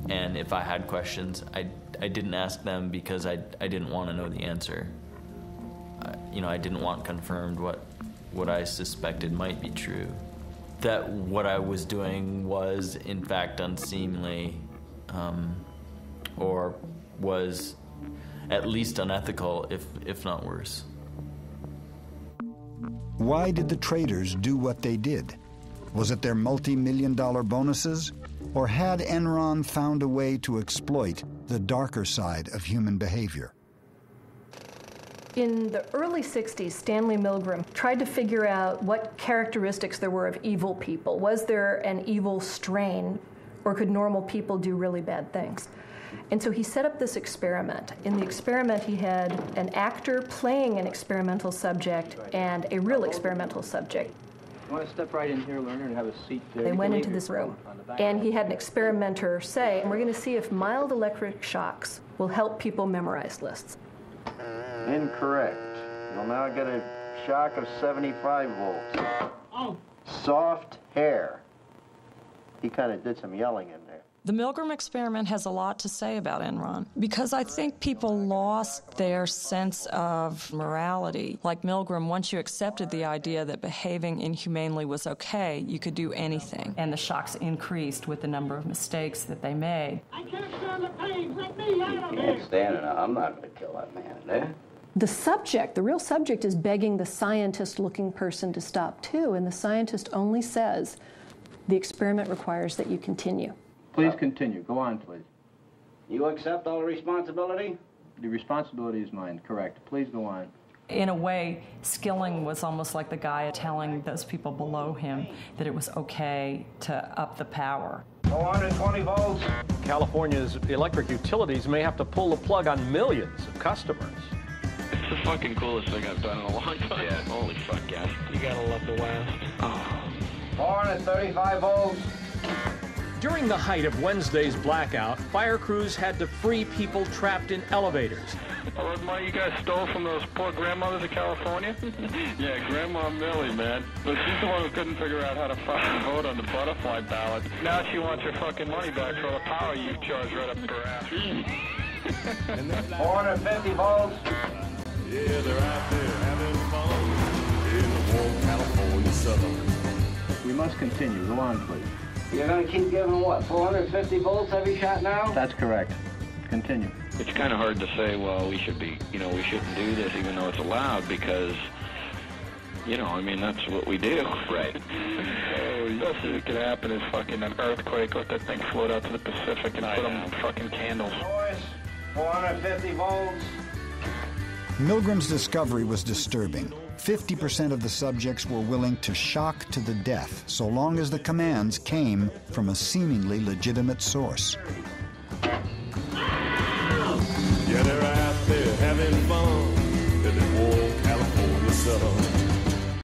And if I had questions, I didn't ask them because I didn't want to know the answer. I didn't want confirmed what I suspected might be true. That what I was doing was, in fact, unseemly, or was at least unethical, if not worse. Why did the traders do what they did? Was it their multi-million-dollar bonuses? Or had Enron found a way to exploit the darker side of human behavior? In the early 60s, Stanley Milgram tried to figure out what characteristics there were of evil people. Was there an evil strain, or could normal people do really bad things? And so he set up this experiment. In the experiment, he had an actor playing an experimental subject and a real experimental subject. You want to step right in here, learner, and have a seat there. They went into this room, and he had an experimenter say, and we're going to see if mild electric shocks will help people memorize lists. Incorrect. You'll now get a shock of 75 volts. Oh. Soft hair. He kind of did some yelling in there. The Milgram experiment has a lot to say about Enron, because I think people lost their sense of morality. Like Milgram, once you accepted the idea that behaving inhumanely was okay, you could do anything. And the shocks increased with the number of mistakes that they made. I can't stand the pain. Let me out of here. Can't stand it. I'm not going to kill that man there. The subject, the real subject, is begging the scientist-looking person to stop too, and the scientist only says, the experiment requires that you continue. Please continue. Go on, please. You accept all the responsibility? The responsibility is mine, correct. Please go on. In a way, Skilling was almost like the guy telling those people below him that it was okay to up the power. 420 volts. California's electric utilities may have to pull the plug on millions of customers. It's the fucking coolest thing I've done in a long time. Yeah. Holy fuck, yeah. You gotta love the West. Oh. 435 volts. During the height of Wednesday's blackout, fire crews had to free people trapped in elevators. Oh, money you guys stole from those poor grandmothers of California? Yeah, Grandma Millie, man. But she's the one who couldn't figure out how to fucking vote on the butterfly ballot. Now she wants her fucking money back for the power you charged right up her ass. 450 volts. Yeah, they're out there having fun in the warm California sun. We must continue. Go on, please. You're going to keep giving, what, 450 volts every shot now? That's correct. Continue. It's kind of hard to say, well, we should be, we shouldn't do this even though it's allowed because, I mean, that's what we do. Right. So the best that could happen is fucking an earthquake, let that thing float out to the Pacific and put them on fucking candles. 450 volts. Milgram's discovery was disturbing. 50% of the subjects were willing to shock to the death, so long as the commands came from a seemingly legitimate source. Yeah, they're out there having fun in the warm California sun.